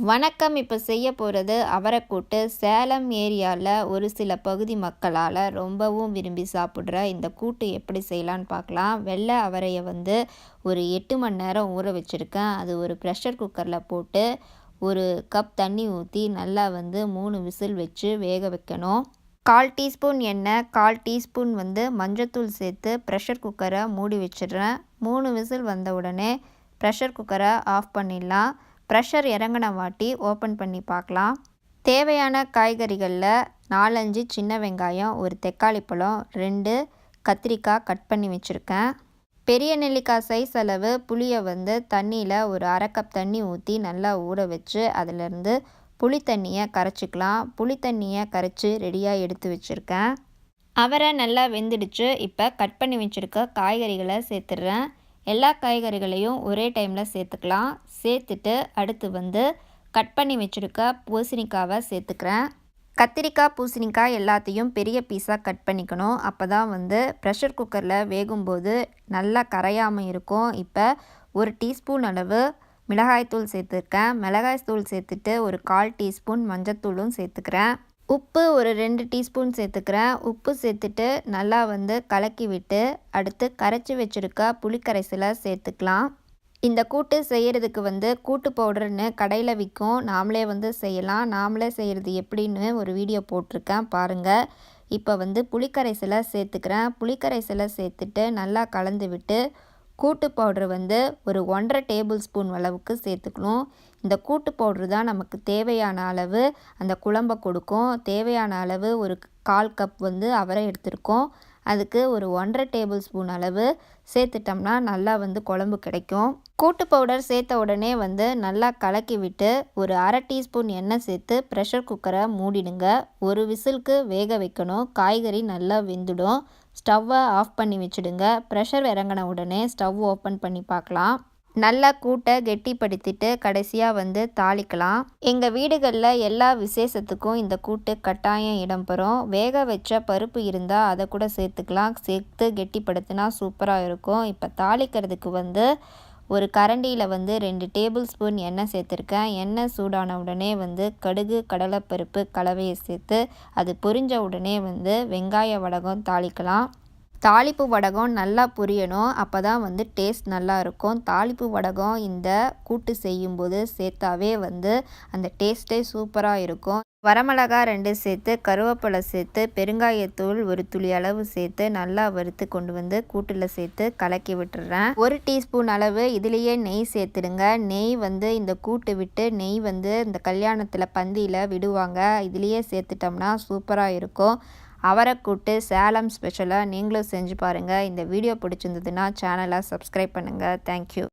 வணக்கம். இப்போ செய்ய போகிறது அவரைக்கூட்டு. சேலம் ஏரியாவில் ஒரு சில பகுதி மக்களால் ரொம்பவும் விரும்பி சாப்பிட்ற இந்த கூட்டு எப்படி செய்யலான்னு பார்க்கலாம். வெள்ளை அவரையை ஒரு 8 மணி நேரம் ஊற வச்சுருக்கேன். அது ஒரு ப்ரெஷர் குக்கரில் போட்டு ஒரு கப் தண்ணி ஊற்றி நல்லா 3 விசில் வச்சு வேக வைக்கணும். 1/4 டீஸ்பூன் எண்ணெய், 1/4 டீஸ்பூன் மஞ்சத்தூள் சேர்த்து ப்ரெஷர் குக்கரை மூடி வச்சிடுறேன். 3 விசில் வந்த உடனே ப்ரெஷர் குக்கரை ஆஃப் பண்ணிடலாம். ப்ரெஷர் இறங்கின வாட்டி ஓப்பன் பண்ணி பார்க்கலாம். தேவையான காய்கறிகளில் 4-5 சின்ன வெங்காயம், ஒரு தக்காளி பழம், 2 கத்திரிக்காய் கட் பண்ணி வச்சுருக்கேன். பெரிய நெல்லிக்காய் சைஸ் அளவு புளியை தண்ணியில் ஒரு 1/2 கப் தண்ணி ஊற்றி நல்லா ஊற வச்சு அதிலேருந்து புளி தண்ணியை கரைச்சிக்கலாம். புளி தண்ணியை கரைச்சி ரெடியாக எடுத்து வச்சுருக்கேன். அவரை நல்லா வெந்துடுச்சு. இப்போ கட் பண்ணி வச்சுருக்க காய்கறிகளை சேர்த்துடுறேன். எல்லா காய்கறிகளையும் ஒரே டைமில் சேர்த்துக்கலாம். சேர்த்துட்டு அடுத்து கட் பண்ணி வச்சுருக்க பூசணிக்காவை சேர்த்துக்கிறேன். கத்திரிக்காய், பூசணிக்காய் எல்லாத்தையும் பெரிய பீஸாக கட் பண்ணிக்கணும். அப்போ தான் ப்ரெஷர் குக்கரில் வேகும்போது நல்லா கரையாமல் இருக்கும். இப்போ 1 டீஸ்பூன் அளவு மிளகாய்த்தூள் சேர்த்துருக்கேன். மிளகாய்த்தூள் சேர்த்துட்டு ஒரு 1/4 டீஸ்பூன் மஞ்சத்தூளும் சேர்த்துக்கிறேன். உப்பு ஒரு 2 டீஸ்பூன் சேர்த்துக்கிறேன். உப்பு சேர்த்துட்டு நல்லா கலக்கி விட்டு அடுத்து கரைச்சி வச்சுருக்க புளிக்கரைசலை சேர்த்துக்கலாம். இந்த கூட்டு செய்கிறதுக்கு கூட்டு பவுடர்னு கடையில் விற்கும். நாமளே செய்யலாம். நாமளே செய்கிறது எப்படின்னு ஒரு வீடியோ போட்டிருக்கேன், பாருங்கள். இப்போ புளிக்கரைசலை சேர்த்துக்கிறேன். புளிக்கரைசலை சேர்த்துட்டு நல்லா கலந்து விட்டு கூட்டு பவுட்ரு ஒரு 1/2 டேபிள் ஸ்பூன் அளவுக்கு சேர்த்துக்கணும். இந்த கூட்டு பவுட்ரு தான் நமக்கு தேவையான அளவு அந்த குழம்பை கொடுக்கும். தேவையான அளவு ஒரு 1/4 கப் அவரை எடுத்துருக்கோம். அதுக்கு ஒரு 1/2 டேபிள் ஸ்பூன் அளவு சேர்த்துட்டோம்னா நல்லா குழம்பு கிடைக்கும். கூட்டு பவுடர் சேர்த்த உடனே நல்லா கலக்கி விட்டு ஒரு 1/2 டீஸ்பூன் எண்ணெய் சேர்த்து ப்ரெஷர் குக்கரை மூடிடுங்க. ஒரு விசிலுக்கு வேக வைக்கணும். காய்கறி நல்லா வெந்துடும். ஸ்டவ்வை ஆஃப் பண்ணி வச்சுடுங்க. ப்ரெஷர் இறங்கின உடனே ஸ்டவ் ஓப்பன் பண்ணி பார்க்கலாம். நல்லா கூட்டை கெட்டிப்படுத்திட்டு கடைசியாக தாளிக்கலாம். எங்கள் வீடுகளில் எல்லா விசேஷத்துக்கும் இந்த கூட்டு கட்டாயம் இடம்பெறும். வேக வச்ச பருப்பு இருந்தால் அதை கூட சேர்த்துக்கலாம். சேர்த்து கெட்டிப்படுத்தினா சூப்பராக இருக்கும். இப்போ தாளிக்கிறதுக்கு ஒரு கரண்டியில் 2 டேபிள் ஸ்பூன் எண்ணெய் சேர்த்துருக்கேன். எண்ணெய் சூடான உடனே கடுகு, கடலைப்பருப்பு கலவையை சேர்த்து அது பொரிஞ்ச உடனே வெங்காய வடகம் தாளிக்கலாம். தாளிப்பு வடகம் நல்லா பொரியணும். அப்போ தான் டேஸ்ட் நல்லா இருக்கும். தாளிப்பு வடகம் இந்த கூட்டு செய்யும்போது சேர்த்தாவே அந்த டேஸ்ட்டே சூப்பராக இருக்கும். வரமிளகாய் 2 சேர்த்து, கருவேப்பிலை சேர்த்து, பெருங்காயத்தூள் ஒரு துளி அளவு சேர்த்து நல்லா வறுத்து கொண்டு கூட்டில் சேர்த்து கலக்கி விட்டுறேன். 1 டீஸ்பூன் அளவு இதுலேயே நெய் சேர்த்துடுங்க. நெய் இந்த கூட்டு விட்டு நெய் இந்த கல்யாணத்தில் பந்தியில் விடுவாங்க. இதுலேயே சேர்த்துட்டோம்னா சூப்பராக இருக்கும். அவரைக்கூட்டு சேலம் ஸ்பெஷலாக நீங்களும் செஞ்சு பாருங்கள். இந்த வீடியோ பிடிச்சிருந்ததுன்னா சேனலை சப்ஸ்கிரைப் பண்ணுங்கள். தேங்க்யூ.